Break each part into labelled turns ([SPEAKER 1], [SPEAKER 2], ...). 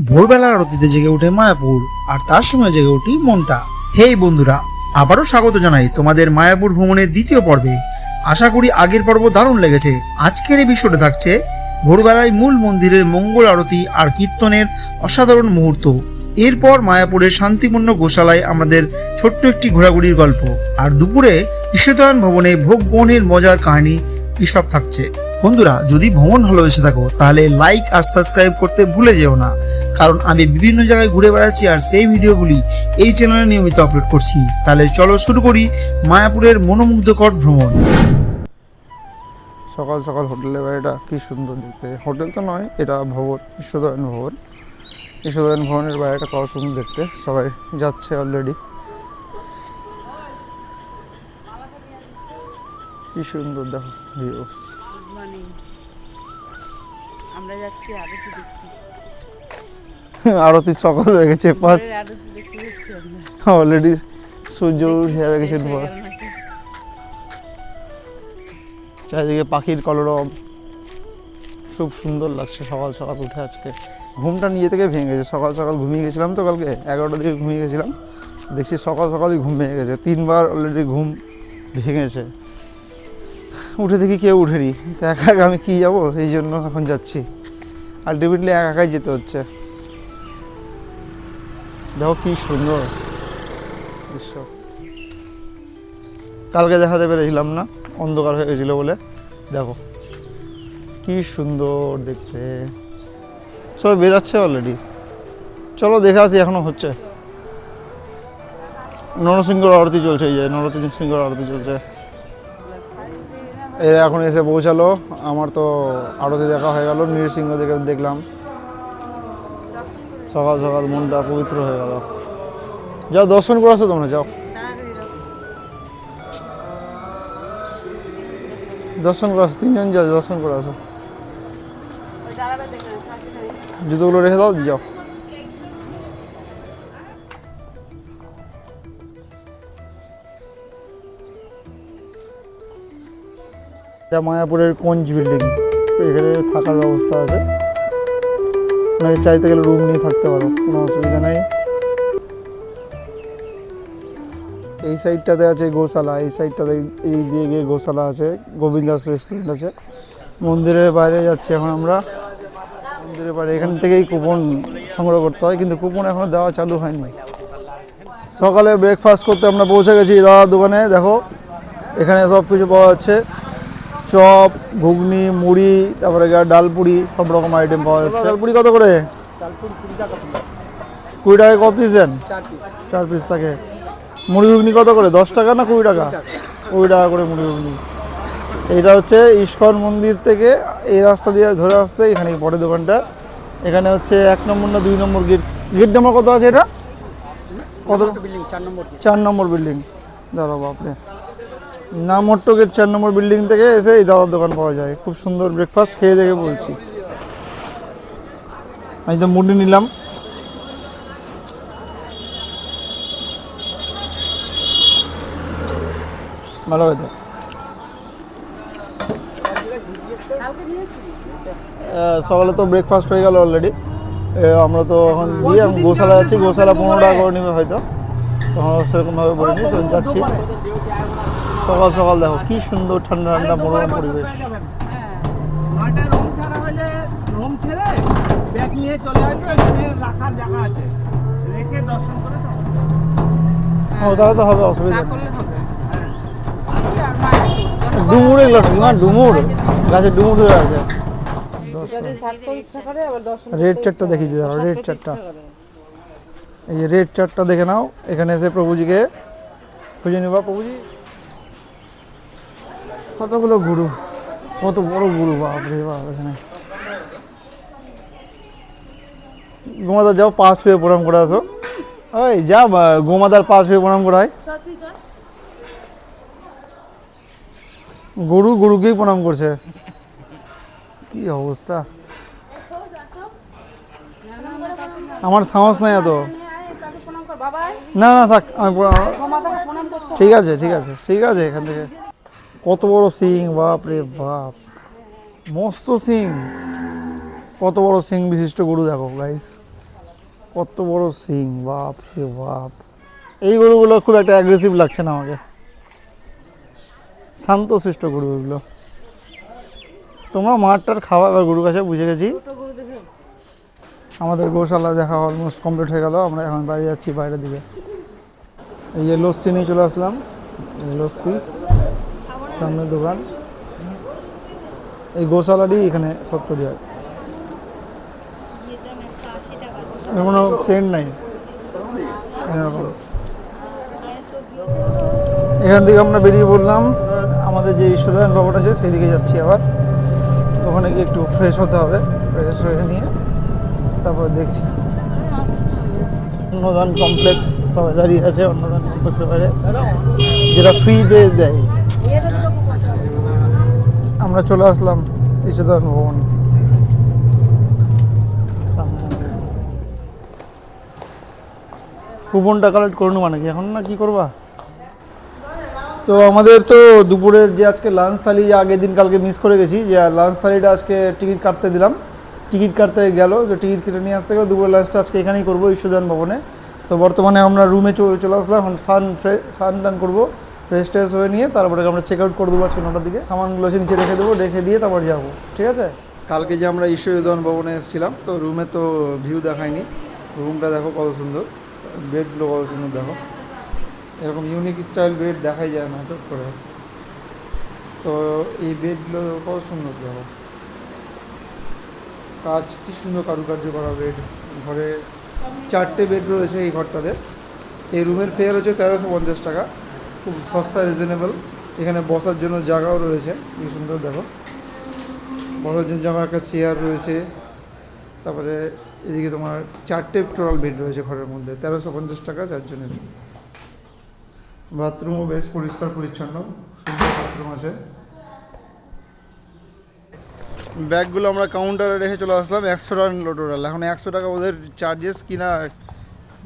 [SPEAKER 1] ভোরবেলার আরতিতে জেগে ওঠে মায়াপুর, আর তার সঙ্গে জেগে উঠি মনটা। হেই বন্ধুরা, আবারও স্বাগত জানাই তোমাদের মায়াপুর ভ্রমণের দ্বিতীয় পর্বে। আশা করি আগের পর্ব দারুণ লেগেছে। আজকের এই বিষয়টা থাকছে ভোরবেলায় মূল মন্দিরের মঙ্গল আরতি আর কীর্তনের অসাধারণ মুহূর্ত। এরপর মায়াপুরের শান্তিপূর্ণ গোশালায় আমাদের ছোট্ট একটি ঘোরাঘুরির গল্প, আর দুপুরে ঈশ্বরদয়ান ভবনে ভোগ গ্রহণের মজার কাহিনী এসব থাকছে। বন্ধুরা, যদি ভ্রমণ ভালোবেসে থাকো তাহলে লাইক আর সাবস্ক্রাইব করতে ভুলে যেও না, কারণ আমি বিভিন্ন জায়গায় ঘুরে বেড়াচ্ছি আর সেই ভিডিওগুলি এই চ্যানেলে নিয়মিত আপলোড করছি। তাহলে চলো শুরু করি মায়াপুরের মনোমুগ্ধকর ভ্রমণ।
[SPEAKER 2] সকাল সকাল হোটেলের বাড়িটা কি সুন্দর দেখতে। হোটেল তো নয়, এটা ভবন, ঈশ্বরদয়ান ভবন। ঈশ্বরদয়ান ভবনের বাইরেটা কত সুন্দর দেখতে। সবাই যাচ্ছে অলরেডি। কি সুন্দর দেখো ভিউস।
[SPEAKER 3] আমরা যাচ্ছি আরতি দেখতে।
[SPEAKER 2] আরতি সকাল হয়ে গেছে, পাঁচ
[SPEAKER 3] আরতি দেখতে যাচ্ছি আমরা
[SPEAKER 2] অলরেডি। সূর্য উঠে গেছে ধোয়া। চারিদিকে পাখির কলরব, খুব সুন্দর লাগছে সকাল সকাল উঠে। আজকে ঘুমটা নিজে থেকে ভেঙে গেছে। সকাল সকাল ঘুমিয়ে গেছিলাম তো, কালকে 11টার দিকে ঘুমিয়ে গেছিলাম। দেখছি সকাল সকালই ঘুম ভেঙে গেছে, 3বার অলরেডি ঘুম ভেঙেছে। উঠে দেখি কেউ উঠেনি, তো একা একা আমি কী যাবো, এই জন্য এখন যাচ্ছি। আলটিমেটলি একা একাই যেতে হচ্ছে। দেখো কি সুন্দর দৃশ্য। কালকে দেখাতে পেরেছিলাম না, অন্ধকার হয়ে গেছিলো বলে। দেখো কি সুন্দর দেখতে। সবাই বেরাচ্ছে অলরেডি। চলো দেখে আসি, এখনো হচ্ছে। নরসিংহর আরতি চলছে, এই যে নরসিংহর আরতি চলছে। এরা এখন এসে পৌঁছালো। আমার তো আরতি দেখা হয়ে গেল, নৃসিংহ দেখলাম। সকাল সকাল মনটা পবিত্র হয়ে গেল। যাও দর্শন করে আসো, তোমরা যাও দর্শন করে আসো। 3জন যাও, দর্শন করে আসো। জুতোগুলো রেখে দাও, যাও। এটা মায়াপুরের কোঞ্জ বিল্ডিং। এখানে থাকার ব্যবস্থা আছে, মানে চাইতে গেলে রুম নিয়ে থাকতে পারো, কোনো অসুবিধা নেই। এই সাইডটাতে আছে গোশালা, এই সাইডটাতে এই দিয়ে গিয়ে গোশালা আছে, গোবিন্দাস রেস্টুরেন্ট আছে। মন্দিরের বাইরে যাচ্ছি এখন আমরা। মন্দিরের বাইরে এখান থেকেই কুপন সংগ্রহ করতে হয়, কিন্তু কুপন এখনও দেওয়া চালু হয়নি। সকালে ব্রেকফাস্ট করতে আমরা পৌঁছে গেছি দাদার দোকানে। দেখো এখানে সব কিছু পাওয়া যাচ্ছে, চপ, ঘুগনি, মুড়ি, তারপরে ডালপুরি, সব রকম আইটেম পাওয়া যাচ্ছে। ডালপুরি কত করে? 20 টাকা ক পিস দেন? 4 পিস থাকে। মুড়ি ঘুগনি কত করে? 10 টাকা না 20 টাকা? 20 টাকা করে মুড়ি ঘুগনি। এইটা হচ্ছে ইস্কন মন্দির থেকে এই রাস্তা দিয়ে ধরে আসতে এখানে পরে দোকানটা। এখানে হচ্ছে 1 নম্বর না 2 নম্বর গেট। গেট নাম্বার কত আছে এটা? কত? 4 নম্বর বিল্ডিং। দাঁড়াও বাপরে, নামট্ট গেট 4 নম্বর বিল্ডিং থেকে এসে এই দাদার দোকান পাওয়া যায়। খুব সুন্দর ব্রেকফাস্ট, খেয়ে দেখে বলছি। আমি তো মুড়ি নিলাম। ভালো হয়েছে। সকালে তো ব্রেকফাস্ট হয়ে গেল অলরেডি। আমরা তো এখন দিয়ে গোশালা যাচ্ছি। গোশালা 15 টাকা করে নেবে হয়তো, তখন সেরকমভাবে বলিনি, তো যাচ্ছি। সকাল সকাল দেখো কি সুন্দর ঠান্ডা ঠান্ডা মনোরম পরিবেশ। তাহলে তো হবে, অসুবিধা নেই। ডুমুর এগুলো নাকি মা? ডুমুর গাছে ডুমুর হয়ে আছে। রেড চারটা দেখিয়ে দিতে পারো, রেড চারটা। এই যে রেড চারটা দেখে নাও। এখানে এসে প্রভুজিকে খুঁজে নেবা। প্রভুজি কতগুলো গুরু, কত বড় গুরু, বাপরে বাপ। এখানে গোমাদার যাও, পা ছুঁয়ে প্রণাম করে আসো। ওই যা, গোমাদার পা ছুঁয়ে প্রণাম করা হয়। গরু গরুকেই প্রণাম করছে। কি অবস্থা! আমার সাহস নাই এত। না না থাক, আমি ঠিক আছে ঠিক আছে ঠিক আছে। এখান থেকে কত বড় সিং, বাপ রে বাপ, মস্ত সিং। কত বড় সিং বিশিষ্ট গরু দেখো গাইস। কত বড় সিং, বাপ রে বাপ। এই গরুগুলো খুব একটা অ্যাগ্রেসিভ লাগছে না আমাকে, শান্তশিষ্ট গরু এগুলো। তোমরা মাঠটার খাওয়া এবার গরু কাছে বুঝে গেছি। আমাদের গোশালা দেখা অলমোস্ট কমপ্লিট হয়ে গেল। আমরা এখন বাইরে যাচ্ছি, বাইরের দিকে। এই যে লস্যি নিয়ে চলে আসলাম, এই লস্যি, সামনে দোকান। এই গোশালারই এখানে সব তৈরি হয়, এর কোনো সেন্ট নাই এরকম। এখান থেকে আমরা বেরিয়ে পড়লাম, আমাদের যে ঈশ্বরনারায়ণ ভবন আছে সেই দিকে যাচ্ছি। আবার ওখানে গিয়ে একটু ফ্রেশ হতে হবে, ফ্রেশ হয়ে নিয়ে তারপর দেখছি। অন্নদান কমপ্লেক্স সবাই দাঁড়িয়ে আছে, অন্নদান কিছু করতে পারে, যেটা ফ্রিতে দেয়। আমরা চলে আসলাম ঈশ্বরনারায়ণ ভবন সামনে। কুপনটা কালেক্ট করে নেবো নাকি এখন, না কি করবা? তো আমাদের তো দুপুরের যে আজকে লাঞ্চ থালি, আগের দিন কালকে মিস করে গেছি, যে লাঞ্চ থালিটা আজকে টিকিট কাটতে দিলাম। টিকিট কাটতে গেল, যে টিকিট কেটে নিয়ে আসতে গেলো। দুপুরের লাঞ্চটা আজকে এখানেই করবো, ঈশ্বরনারায়ণ ভবনে। তো বর্তমানে আমরা রুমে চলে আসলাম, এখন সান টান করবো, ফ্রেশ ট্রেশ হয়ে নিয়ে তারপরে আমরা চেক আউট করে দেবো আজকে 9টার দিকে। সামানগুলো নিচে রেখে দেবো, রেখে দিয়ে তারপর যাবো, ঠিক আছে? কালকে যে আমরা ঈশ্বরনারায়ণ ভবনে এসেছিলাম, তো রুমে তো ভিউ দেখায়নি। রুমটা দেখো কত সুন্দর, বেডগুলো কত সুন্দর দেখো। এরকম ইউনিক স্টাইল বেড দেখাই যায় না চট করে। তো এই বেডগুলো কত সুন্দর দেখো, কাজ কি সুন্দর কারুকার্য করা বেড। ঘরে 4টে বেড রয়েছে এই ঘরটাতে। এই রুমের ফেয়ার হচ্ছে 1350 টাকা, খুব সস্তা, রিজনেবল। এখানে বসার জন্য জায়গাও রয়েছে, কি সুন্দর দেখো, বসার জন্য জায়গা, একটা চেয়ার রয়েছে। তারপরে এদিকে তোমার 4টে টোটাল বেড রয়েছে ঘরের মধ্যে, 1350 টাকা 4 জনের। বাথরুমও বেশ পরিষ্কার পরিচ্ছন্ন, সুন্দর বাথরুম আছে। ব্যাগগুলো আমরা কাউন্টারে রেখে চলে আসলাম। 100 টাকা নিল টোটাল। এখন 100 টাকা ওদের চার্জেস কিনা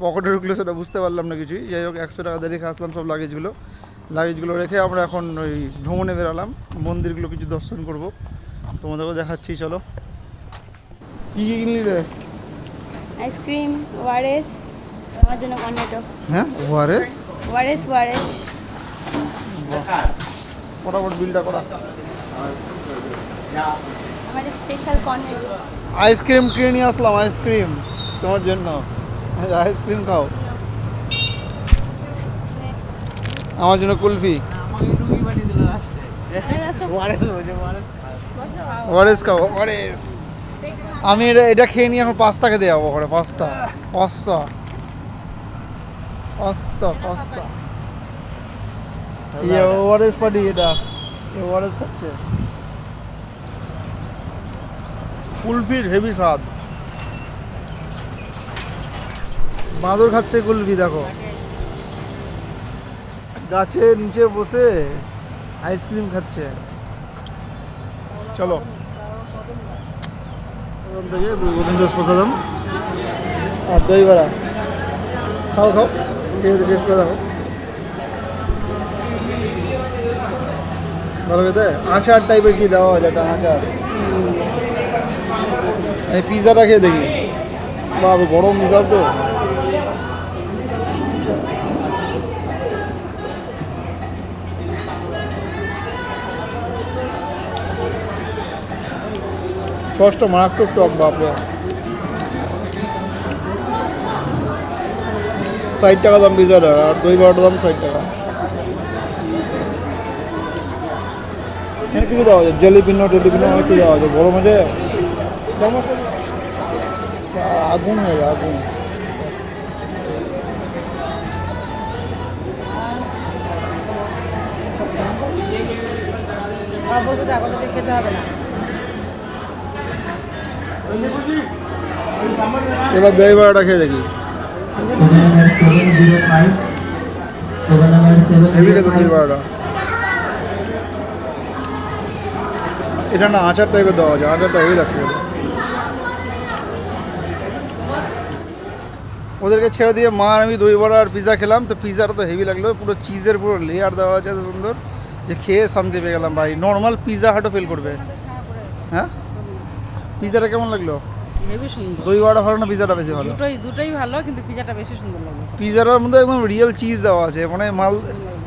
[SPEAKER 2] পকেটে ঢুকলো সেটা বুঝতে পারলাম না কিছুই। যাই হোক, 100 টাকা দিয়ে রেখে আসলাম সব লাগেজগুলো রেখে আমরা এখন ওই ভ্রমণে বেরালাম। মন্দিরগুলো কিছু দর্শন করব, তোমাদেরকেও দেখাচ্ছি, চলো। কী কী কিনলি রে?
[SPEAKER 3] আইসক্রিম, ওয়ারেস, আমার জন্য কর্নেটো।
[SPEAKER 2] হ্যাঁ, ওয়ারেস,
[SPEAKER 3] ওয়ারেস।
[SPEAKER 2] ফটাফট বিলটা করা।
[SPEAKER 3] আমার স্পেশাল কর্নেটো।
[SPEAKER 2] আইসক্রিম কিনে নিয়ে আসলাম, আইসক্রিম তোমার জন্য। আইসক্রিম খাও, আমার জন্য কুলফি। ওয়ারেস খাও, ওয়ারেস। আমি এটা খেয়ে নিয়ে এখন পাস্তাকে দিয়ে যাবো ওখানে। পাস্তা ওয়ারেস পার্টি, এটা ওয়ারেস খাচ্ছে। কুলফির হেভি স্বাদ, বাঁদর খাচ্ছে কুলফি দেখো, গাছের নিচে বসে আইসক্রিম খাচ্ছে। চলো থেকে গোবিন্দ প্রসাদম আর দই বড়া খাও, টেস্ট করে দেখো, ভালো খেতে। আচার টাইপের কি দেওয়া হয়, একটা আচার। এই পিৎজাটা খেয়ে দেখি, বাবা গরম বিশাল তো। সসটা মারাত্মক টক, বাপরে। 60 টাকা দাম পিৎজাটা, আর দই বড়াটা দাম 60 টাকা। অনেক কিছু দেওয়া যায়, জেলিপিনো অনেক কিছু দেওয়া যায়। গরম আছে, আগুন হয়ে যায়, আগুন।
[SPEAKER 3] খেতে হবে না।
[SPEAKER 2] এবার দই বড়াটা খেয়ে দেখি, হেভি খেতে দই বড়াটা। এটা না আচার টাইপের দেওয়া যায়, আচারটা হেভি লাগছে খেতে। ওদেরকে ছেড়ে দিয়ে মা আর আমি দই বড়া আর পিৎজা খেলাম। তো পিৎজাটা তো হেভি লাগলো, পুরো চিজের পুরো লেয়ার দেওয়া আছে, এত সুন্দর যে খেয়ে শান্তি পেয়ে গেলাম ভাই। নর্মাল পিৎজা হাটও ফেল করবে। হ্যাঁ, পিৎজাটা কেমন লাগলো?
[SPEAKER 4] হেভি সুন্দর।
[SPEAKER 2] দই বড়াটা ভালো না পিজাটা বেশি ভালো?
[SPEAKER 4] দুটোই ভালো, কিন্তু পিজাটা বেশি সুন্দর লাগে।
[SPEAKER 2] পিজাটার মধ্যে একদম রিয়েল চিজ দেওয়া আছে, মানে মাল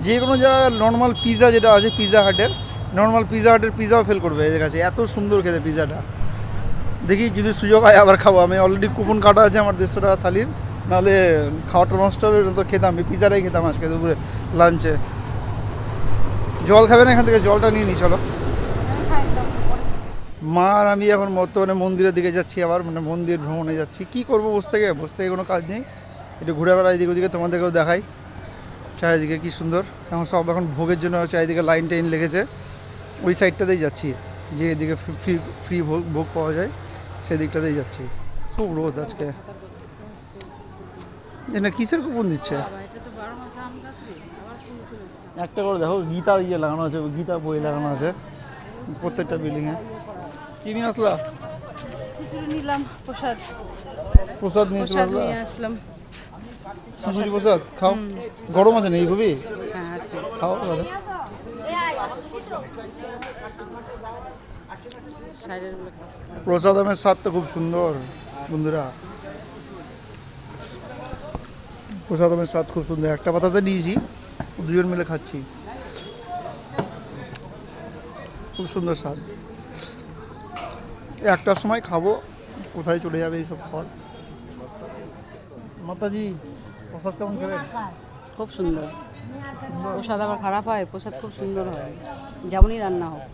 [SPEAKER 2] যে কোনো জায়গায় নর্মাল পিজা যেটা আছে পিজা হাটের, নর্মাল পিজা হাটের পিজাও ফেল করবে এদের কাছে, এত সুন্দর খেতে পিজাটা। দেখি যদি সুযোগ হয় আবার খাবো। আমি অলরেডি কুপন কাটা আছে আমার 150 টাকা থালির, নাহলে খাওয়াটা নষ্ট হবে, তো খেতাম, এই পিজাটাই খেতাম আজকে দুপুরে লাঞ্চে। জল খাবে না? এখান থেকে জলটা নিয়ে নিই চলো। মা আর আমি এখন বর্তমানে মন্দিরের দিকে যাচ্ছি, আবার মানে মন্দির ভ্রমণে যাচ্ছি। কি করবো বসে থেকে কোনো কাজ নেই, একটু ঘুরে বেড়াই এদিকে ওদিকে, তোমাদেরকেও দেখাই চারিদিকে কি সুন্দর। এখন সব এখন ভোগের জন্য চারিদিকে লাইন টাইন লেগেছে, ওই সাইডটাতেই যাচ্ছি, যে এদিকে ফ্রি ফ্রি ভোগ পাওয়া যায় সেই দিকটাতেই যাচ্ছি। খুব রোদ আজকে। এটা কিসের কুপন দিচ্ছে? একটা করে দেখো, গীতা ইয়ে লাগানো আছে, গীতা বই লাগানো আছে প্রত্যেকটা বিল্ডিংয়ে। কি নিয়ে আসলা?
[SPEAKER 4] নিলাম প্রসাদ।
[SPEAKER 2] প্রসাদ নিয়ে
[SPEAKER 4] প্রসাদ নিয়ে আসলাম।
[SPEAKER 2] খিচুড়ি প্রসাদ খাও, গরম আছে না এইভাবে?
[SPEAKER 4] হ্যাঁ আছে।
[SPEAKER 2] খাও দাদা।
[SPEAKER 4] সাইডের গুলো
[SPEAKER 2] প্রসাদামের স্বাদটা খুব সুন্দর বন্ধুরা, প্রসাদামের স্বাদ খুব সুন্দর। একটা পাতাতে নিয়েছি, দুজন মিলে খাচ্ছি, খুব সুন্দর স্বাদ। একটার সময় খাবো, কোথায় চলে যাবে এইসব ফল। মাতাজি প্রসাদ কেমন খাবেন?
[SPEAKER 4] খুব সুন্দর। প্রসাদ আবার খারাপ হয়? প্রসাদ খুব সুন্দর হয়, যেমনই রান্না হোক।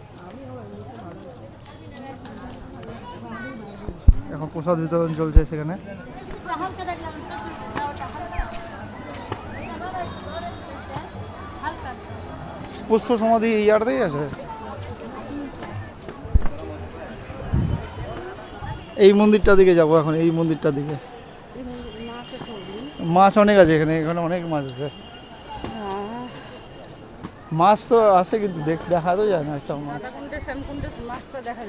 [SPEAKER 2] এখন প্রসাদ বিতরণ চলছে সেখানে। পুষ্প সমাধি এই আড়তেই আছে। এই মন্দিরটার দিকে যাবো এখন, এই মন্দিরটার দিকে। মাছ অনেক আছে এখানে, এখানে অনেক মাছ আছে। মাছ তো আছে কিন্তু দেখা তো যায় না একটা মাছ।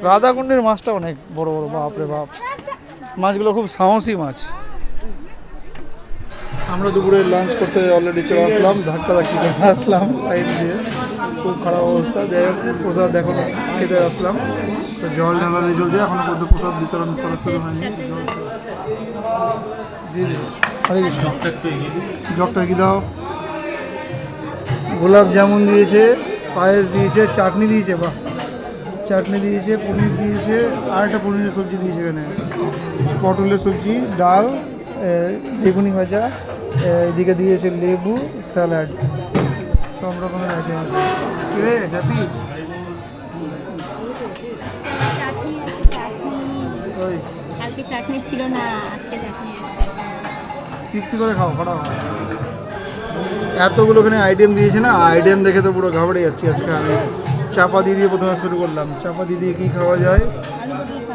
[SPEAKER 2] রাধাকুণ্ডের মাছটা অনেক বড় বড়, বাপরে বাপ। মাছগুলো খুব সাহসী মাছ। আমরা দুপুরে লাঞ্চ করতে অলরেডি চলে আসলাম, ধাক্কা ধাক্কি করে আসলাম লাইন দিয়ে, খুব খারাপ অবস্থা। যাই হোক প্রসাদ এখন খেতে আসলাম, তো জল ঢালানি চলছে, এখনো পর্যন্ত প্রসাদ বিতরণ করা শুরু হয়নি। জগটা কি দাও? গোলাপ জামুন দিয়েছে, পায়েস দিয়েছে, চাটনি দিয়েছে, বাহ চাটনি দিয়েছে, পনির দিয়েছে, আর একটা পনিরের সবজি দিয়েছে এখানে, পটলের সবজি, ডাল, বেগুনি ভাজা, এদিকে দিয়েছে লেবু, স্যালাড, সব রকমের আইটেম আছে। রে হ্যাপি? ওই
[SPEAKER 3] কালকে চাটনি ছিল না, আজকে চাটনি আছে।
[SPEAKER 2] তৃপ্তি করে খাও, খারাপ হয়। এতগুলো এখানে আইটেম দিয়েছে না, আইটেম দেখে তো পুরো ঘাবড়ে যাচ্ছি আজকে আমি। চাপা দিয়ে প্রথমে শুরু করলাম, চাপা দিয়ে কী খাওয়া যায়?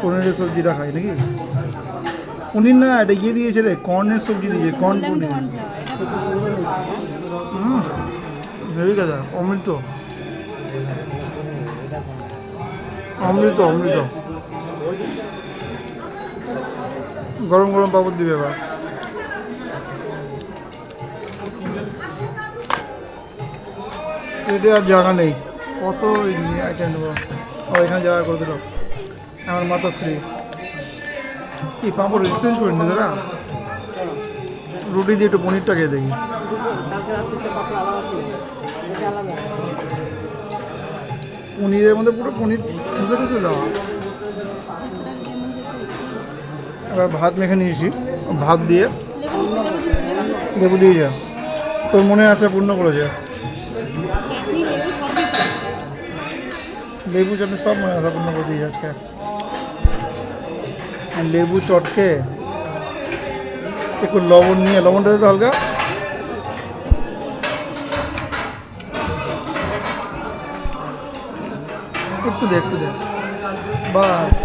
[SPEAKER 2] পনিরের সবজিটা খাই নাকি? পনির না, এটা ইয়ে দিয়েছে রে, কর্নের সবজি দিয়েছে, কর্ন পনির। ভেরি গাদা, অমৃত অমৃত অমৃত। গরম গরম পাপড় দিবে এবার। এটা আর জায়গা নেই, কত আইটেম নেবো। ও এখানে জায়গা করে দিল আমার মাতাশ্রী। এই পাঁপড় এক্সচেঞ্জ করে নি দাদা, রুটি দিয়ে একটু পনিরটা খেয়ে দেখি। পনিরের মধ্যে পুরো পনির খুঁজে খুঁজে দেওয়া। এবার ভাত মেখে নিয়েছি, ভাত দিয়ে লেবু দিয়েছে, তোর মনে আছে পূর্ণ করেছে। লেবু চাটনি সব মনে আছে পূর্ণ করে দিয়েছে আজকে। লেবু চটকে একটু লবণ নিয়ে, লবণটা দিতে হালকা, একটু দে বাস,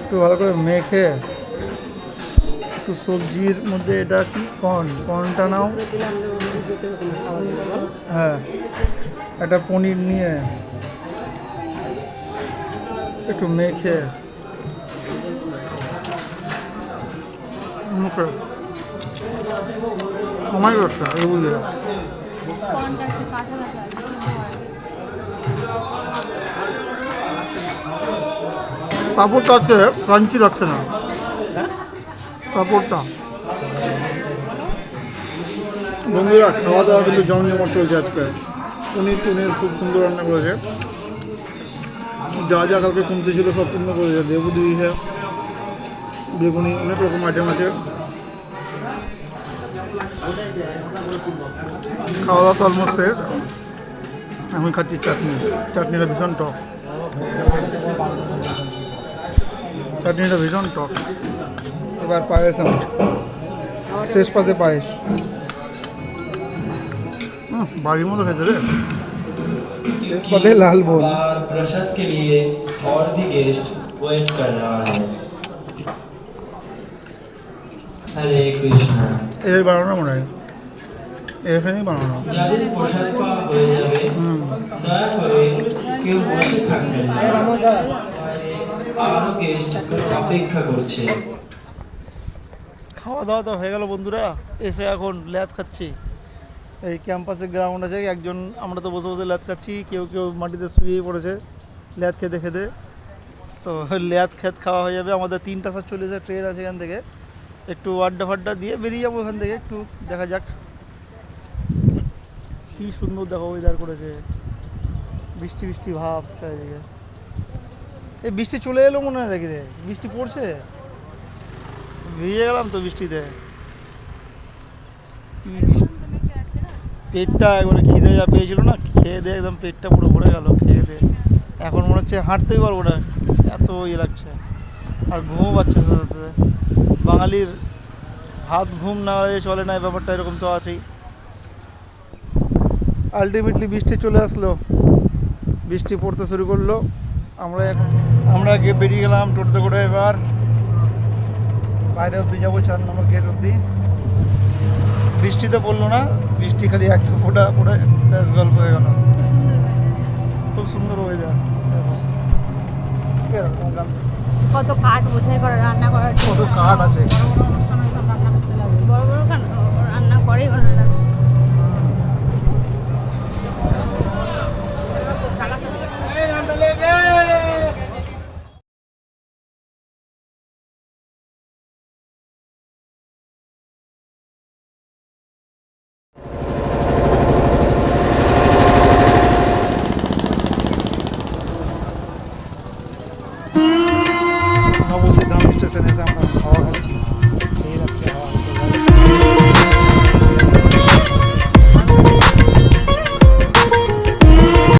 [SPEAKER 2] একটু ভালো করে মেখে, একটু সবজির মধ্যে, এটা কি কর্নটা নাও, হ্যাঁ, একটা পনির নিয়ে একটু মেখে মুখে আমার একটা বুঝলে। পাঁপড়টা আছে ক্রাঞ্চি লাগছে না। কাপড়টা বন্ধুরা, খাওয়া দাওয়া কিন্তু জমজমাট চলছে আজকে। পনির টনির খুব সুন্দর রান্না করেছে, যা যা কালকে কমতে ছিল সব পূর্ণ করেছে। লেবু দিয়েছে, বেগুনি, অনেক রকম আইটেম আছে। খাওয়া দাওয়া তো অলমোস্ট শেষ। আমি খাচ্ছি চাটনি। চাটনিটা ভীষণ টক, চাটনিটা ভীষণ টক। এবার পায়েস, আমার শেষ পাতে পায়েস। বাড়ির মতো খেতে রে। শেষ পাতে লাল বোন।
[SPEAKER 5] प्रसाद के लिए और भी गेस्ट वेट कर रहा है। हरे कृष्णा।
[SPEAKER 2] এদের বানানো মনে হয়, এখানেই বানানো।
[SPEAKER 5] যাদের প্রসাদ পাওয়া হয়ে যাবে দয়া করে কেউ বসে থাকবেন না, আরো গেস্ট অপেক্ষা করছে।
[SPEAKER 2] খাওয়া দাওয়া তো হয়ে গেল বন্ধুরা, এসে এখন ল্যাদ খাচ্ছি। এই ক্যাম্পাসে গ্রাউন্ড আছে, একজন আমরা তো বসে বসে ল্যাদ খাচ্ছি, কেউ কেউ মাটিতে শুয়েই পড়েছে ল্যাদ খেতে খেতে। তো ল্যাদ খেত খাওয়া হয়ে যাবে। আমাদের 3:40 ট্রেন আছে এখান থেকে। একটু আড্ডা ফাড্ডা দিয়ে বেরিয়ে যাবো এখান থেকে, একটু দেখা যাক। কী সুন্দর দেখো ওয়েদার করেছে, বৃষ্টি বৃষ্টি ভাব চারিদিকে। এই বৃষ্টি চলে এলো মনে হয়, দেখি রে বৃষ্টি পড়ছে, ভিজে গেলাম তো বৃষ্টিতে। কি বৃষ্টি, পেটটা একবারে খিদে যা পেয়েছিল না, খেয়ে দিয়ে একদম পেটটা পুরো ভরে গেল খেয়ে দিয়ে। এখন মনে হচ্ছে হাঁটতেই পারবো না, এত ইয়ে লাগছে। আর ঘুমও পাচ্ছে সাথে সাথে। বাঙালির ভাত ঘুম না হলে চলে না, এই ব্যাপারটা এরকম তো আছেই। আলটিমেটলি বৃষ্টি চলে আসলো, বৃষ্টি পড়তে শুরু করলো। আমরা গিয়ে বেরিয়ে গেলাম টোটোতে করে। এবার বাইরে অবধি যাবো, 4 নম্বর গেট অবধি। বৃষ্টিতে পড়লো না, বৃষ্টি খালি 100 ফোঁটা পড়ে ব্যাস গল্প হয়ে গেল। খুব সুন্দর ওয়েদার।
[SPEAKER 3] কত কাঠ বোঝাই করে রান্না করার জন্য।
[SPEAKER 2] কত কাঠ আছে।
[SPEAKER 3] বড় বড় রান্না করে ওনারা।
[SPEAKER 2] নবদ্বীপ ধাম স্টেশন এসে আমরা